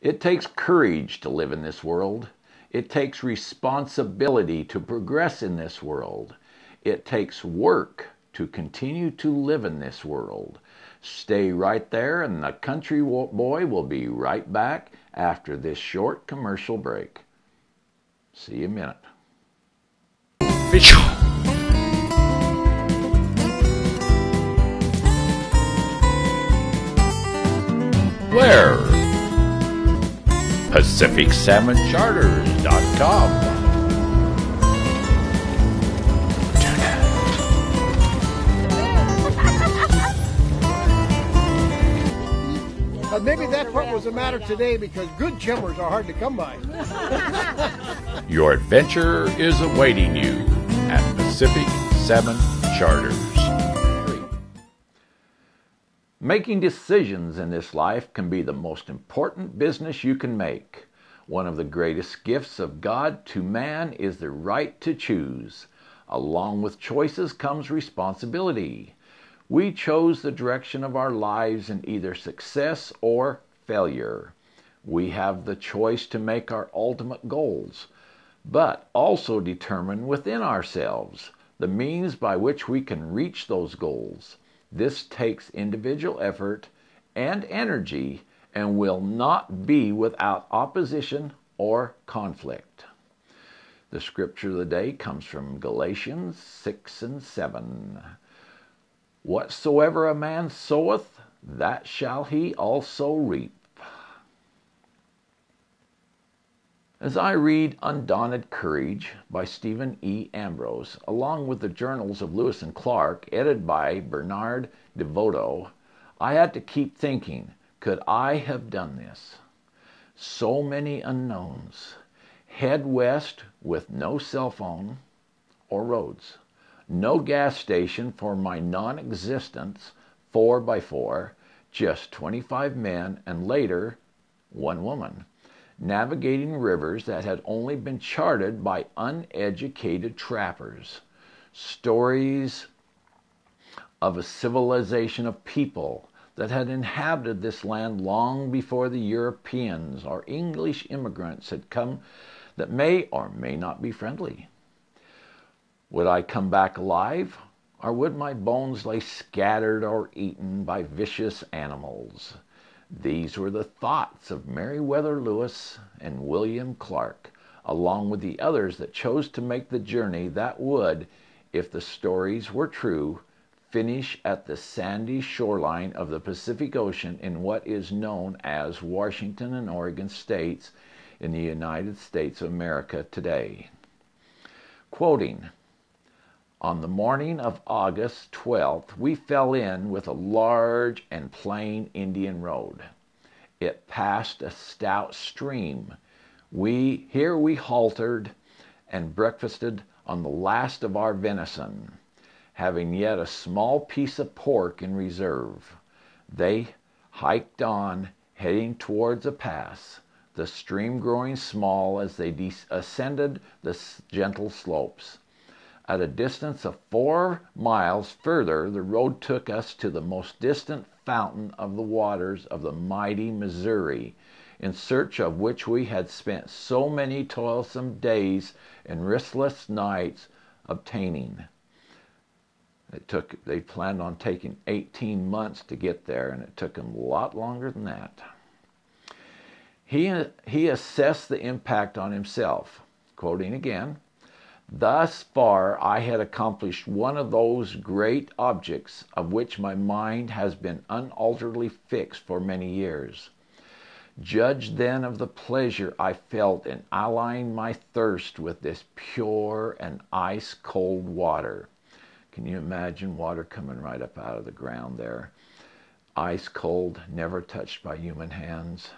It takes courage to live in this world. It takes responsibility to progress in this world. It takes work to continue to live in this world. Stay right there, and the Country Boy will be right back after this short commercial break. See you in a minute. Where? PacificSalmonCharters.com. Maybe that part was a matter today because good chimmers are hard to come by. Your adventure is awaiting you at Pacific Salmon Charters. Making decisions in this life can be the most important business you can make. One of the greatest gifts of God to man is the right to choose. Along with choices comes responsibility. We chose the direction of our lives in either success or failure. We have the choice to make our ultimate goals, but also determine within ourselves the means by which we can reach those goals. This takes individual effort and energy and will not be without opposition or conflict. The scripture of the day comes from Galatians 6:7. Whatsoever a man soweth, that shall he also reap. As I read Undaunted Courage by Stephen E. Ambrose, along with the journals of Lewis and Clark, edited by Bernard DeVoto, I had to keep thinking, could I have done this? So many unknowns. Head west with no cell phone or roads. No gas station for my non-existence, 4x4, just 25 men, and later, one woman, navigating rivers that had only been charted by uneducated trappers. Stories of a civilization of people that had inhabited this land long before the Europeans or English immigrants had come that may or may not be friendly. Would I come back alive, or would my bones lay scattered or eaten by vicious animals? These were the thoughts of Meriwether Lewis and William Clark, along with the others that chose to make the journey that would, if the stories were true, finish at the sandy shoreline of the Pacific Ocean in what is known as Washington and Oregon states in the United States of America today. Quoting, "On the morning of August 12th, we fell in with a large and plain Indian road. It passed a stout stream. Here we halted and breakfasted on the last of our venison, having yet a small piece of pork in reserve. They hiked on, heading towards a pass, the stream growing small as they ascended the gentle slopes. At a distance of 4 miles further, the road took us to the most distant fountain of the waters of the mighty Missouri, in search of which we had spent so many toilsome days and restless nights obtaining. They planned on taking 18 months to get there, and it took them a lot longer than that. He assessed the impact on himself, quoting again, "Thus far I had accomplished one of those great objects of which my mind has been unalterably fixed for many years. Judge then of the pleasure I felt in allaying my thirst with this pure and ice-cold water." Can you imagine water coming right up out of the ground there? Ice cold, never touched by human hands.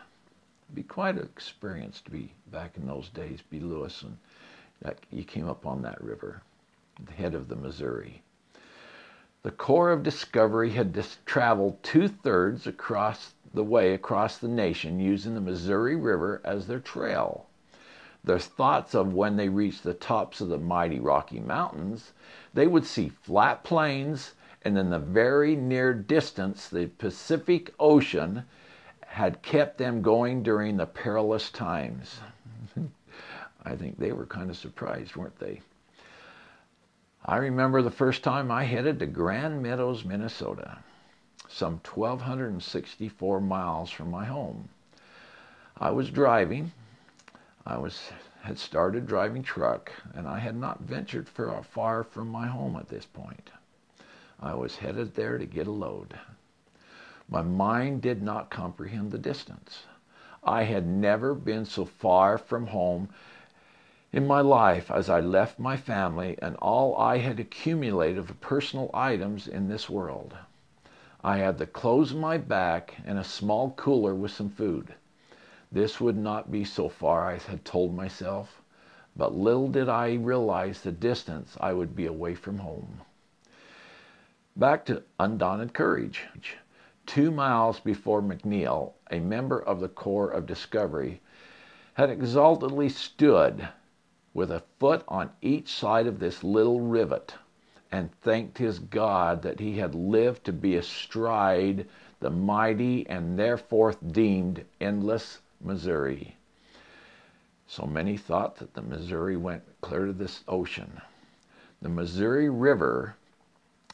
It'd be quite an experience to be back in those days, be Lewis, and you came up on that river, the head of the Missouri. The Corps of Discovery had traveled 2/3 across the nation using the Missouri River as their trail. Their thoughts of when they reached the tops of the mighty Rocky Mountains, they would see flat plains, and in the very near distance the Pacific Ocean, had kept them going during the perilous times. I think they were kind of surprised, weren't they? I remember the first time I headed to Grand Meadows, Minnesota, some 1,264 miles from my home. I was driving. Had started driving truck, and I had not ventured far from my home at this point. I was headed there to get a load. My mind did not comprehend the distance. I had never been so far from home in my life as I left my family and all I had accumulated of personal items in this world. I had the clothes on my back and a small cooler with some food. This would not be so far, I had told myself, but little did I realize the distance I would be away from home. Back to Undaunted Courage. 2 miles before McNeil, a member of the Corps of Discovery, had exultantly stood with a foot on each side of this little rivet and thanked his God that he had lived to be astride the mighty and therefore deemed endless Missouri. So many thought that the Missouri went clear to this ocean. The Missouri River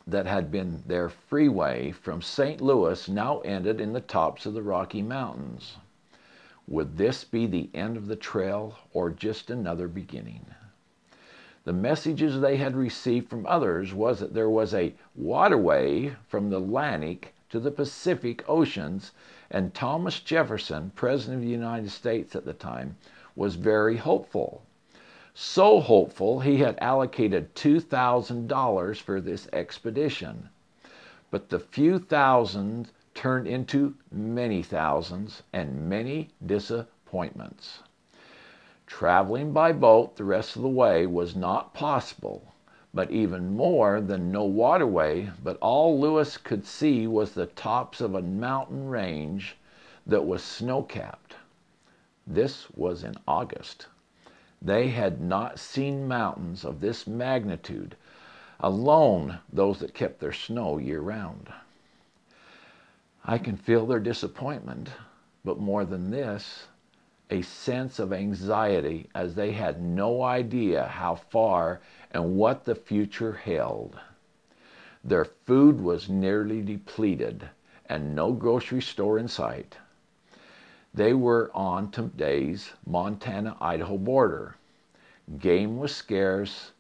that had been their freeway from St. Louis now ended in the tops of the Rocky Mountains. Would this be the end of the trail or just another beginning? The messages they had received from others was that there was a waterway from the Atlantic to the Pacific Oceans, and Thomas Jefferson, President of the United States at the time, was very hopeful. So hopeful he had allocated $2,000 for this expedition. But the few thousand turned into many thousands and many disappointments. Traveling by boat the rest of the way was not possible, but even more than no waterway, but all Lewis could see was the tops of a mountain range that was snow-capped. This was in August. They had not seen mountains of this magnitude, alone those that kept their snow year-round. I can feel their disappointment, but more than this, a sense of anxiety as they had no idea how far and what the future held. Their food was nearly depleted and no grocery store in sight. They were on today's Montana-Idaho border. Game was scarce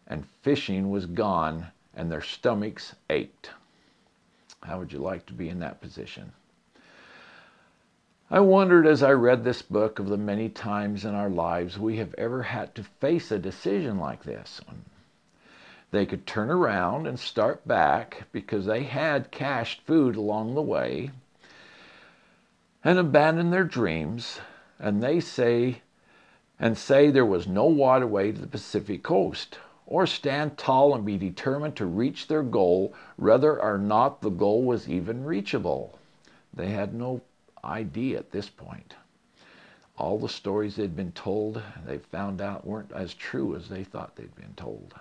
and fishing was gone and their stomachs ached. How would you like to be in that position? I wondered as I read this book of the many times in our lives we have ever had to face a decision like this one. They could turn around and start back because they had cached food along the way and abandon their dreams, and say there was no waterway to the Pacific coast, or stand tall and be determined to reach their goal, whether or not the goal was even reachable. They had no idea at this point. All the stories they'd been told, they found out weren't as true as they thought they'd been told.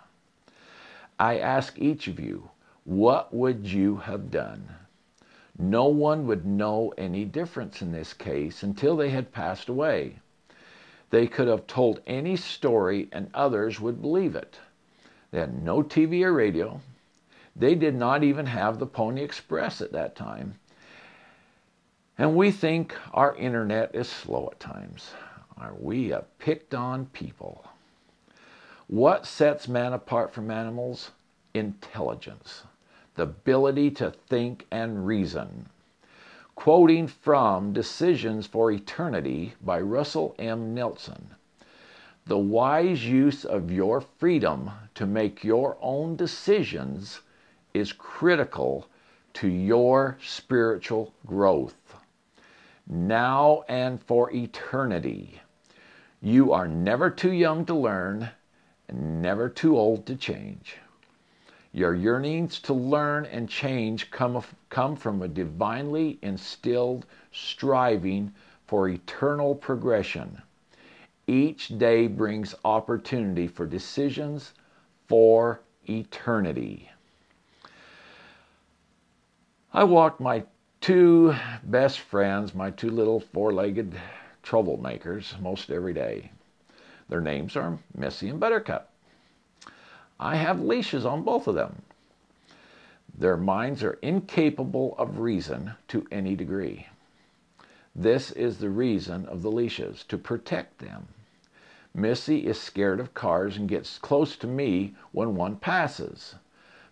I ask each of you, what would you have done? No one would know any difference in this case until they had passed away. They could have told any story and others would believe it. They had no TV or radio. They did not even have the Pony Express at that time. And we think our internet is slow at times. Are we a picked on people? What sets man apart from animals? Intelligence, the ability to think and reason. Quoting from Decisions for Eternity by Russell M. Nelson, the wise use of your freedom to make your own decisions is critical to your spiritual growth. Now and for eternity. You are never too young to learn and never too old to change. Your yearnings to learn and change come from a divinely instilled striving for eternal progression. Each day brings opportunity for decisions for eternity. I walked my two best friends, my two little four-legged troublemakers, most every day. Their names are Missy and Buttercup. I have leashes on both of them. Their minds are incapable of reason to any degree. This is the reason of the leashes, to protect them. Missy is scared of cars and gets close to me when one passes.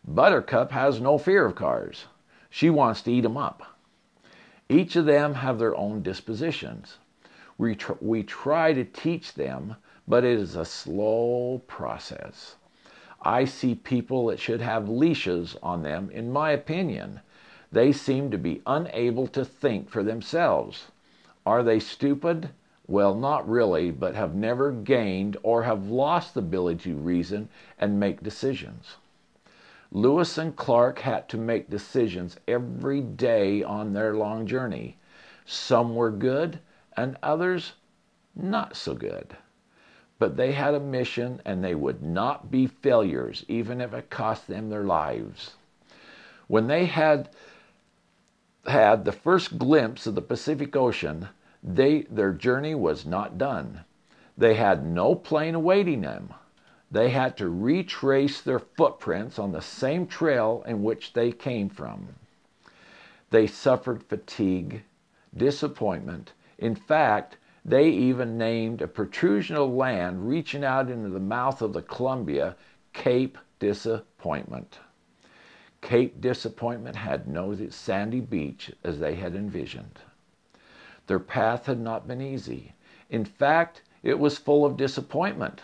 Buttercup has no fear of cars. She wants to eat them up. Each of them have their own dispositions. We try to teach them, but it is a slow process. I see people that should have leashes on them, in my opinion. They seem to be unable to think for themselves. Are they stupid? Well, not really, but have never gained or have lost the ability to reason and make decisions. Lewis and Clark had to make decisions every day on their long journey. Some were good and others not so good. But they had a mission and they would not be failures, even if it cost them their lives. When they had the first glimpse of the Pacific Ocean, their journey was not done. They had no plane awaiting them. They had to retrace their footprints on the same trail in which they came from. They suffered fatigue, disappointment. In fact, they even named a protrusion of land reaching out into the mouth of the Columbia Cape Disappointment. Cape Disappointment had no sandy beach as they had envisioned. Their path had not been easy. In fact, it was full of disappointment.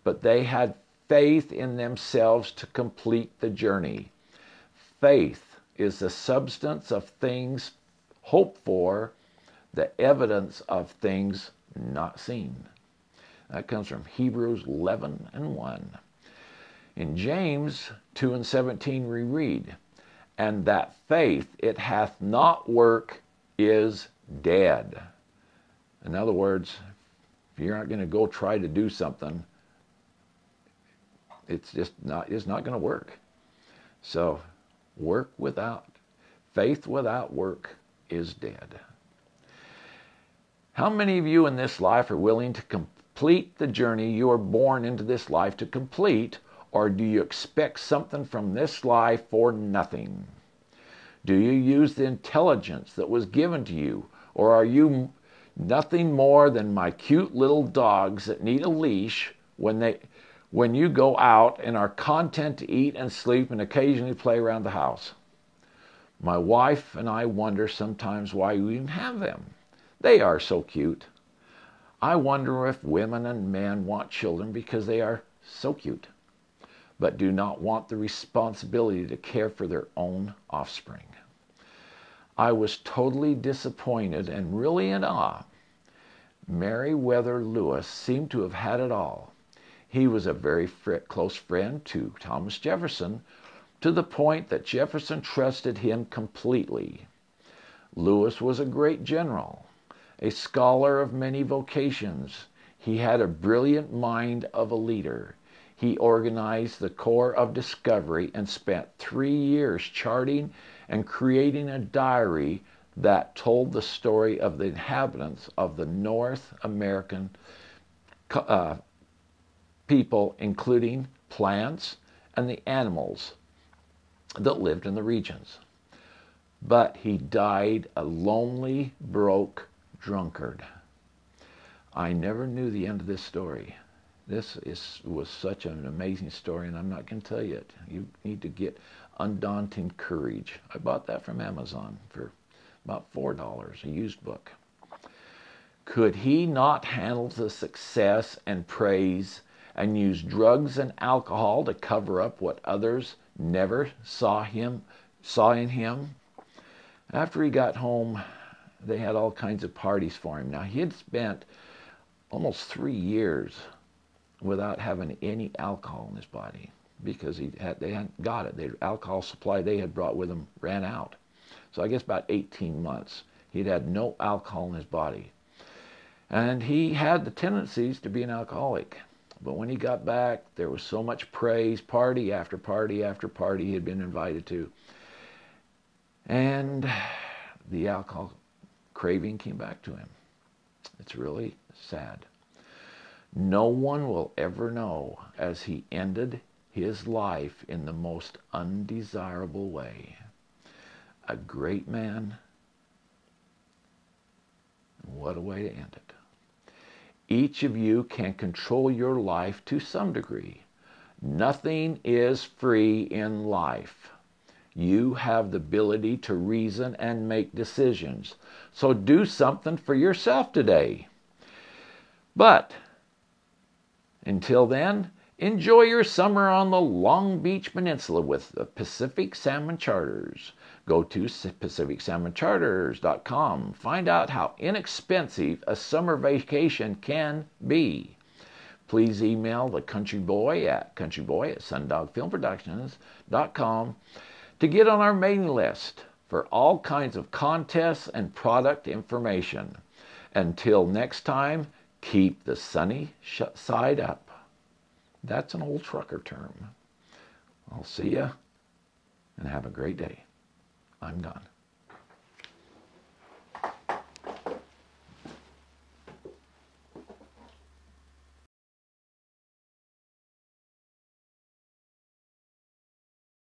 But they had faith in themselves to complete the journey. Faith is the substance of things hoped for, the evidence of things not seen. That comes from Hebrews 11:1. In James 2:17 we read, "And that faith it hath not work is dead." In other words, if you're not going to go try to do something, it's not going to work. So faith without work is dead. How many of you in this life are willing to complete the journey you are born into this life to complete, or do you expect something from this life for nothing? Do you use the intelligence that was given to you, or are you nothing more than my cute little dogs that need a leash when you go out and are content to eat and sleep and occasionally play around the house? My wife and I wonder sometimes why we even have them. They are so cute. I wonder if women and men want children because they are so cute, but do not want the responsibility to care for their own offspring. I was totally disappointed and really in awe. Meriwether Lewis seemed to have had it all. He was a very close friend to Thomas Jefferson, to the point that Jefferson trusted him completely. Lewis was a great general, a scholar of many vocations. He had a brilliant mind of a leader. He organized the Corps of Discovery and spent 3 years charting and creating a diary that told the story of the inhabitants of the North American people, including plants and the animals that lived in the regions. But he died a lonely, broke drunkard. I never knew the end of this story. This was such an amazing story, and I'm not going to tell you it. You need to get Undaunted Courage. I bought that from Amazon for about $4, a used book. Could he not handle the success and praise and use drugs and alcohol to cover up what others never saw in him? After he got home, they had all kinds of parties for him. Now, he had spent almost 3 years without having any alcohol in his body because they hadn't got it. The alcohol supply they had brought with them ran out. So I guess about 18 months, he'd had no alcohol in his body. And he had the tendencies to be an alcoholic. But when he got back, there was so much praise, party after party after party he had been invited to. And the alcohol craving came back to him. It's really sad. No one will ever know as he ended his life in the most undesirable way. A great man. What a way to end it. Each of you can control your life to some degree. Nothing is free in life. You have the ability to reason and make decisions. So do something for yourself today. But until then, enjoy your summer on the Long Beach Peninsula with the Pacific Salmon Charters. Go to PacificSalmonCharters.com. Find out how inexpensive a summer vacation can be. Please email the Country Boy at SundogFilmProductions.com to get on our mailing list for all kinds of contests and product information. Until next time, keep the sunny side up. That's an old trucker term. I'll see you and have a great day. I'm done.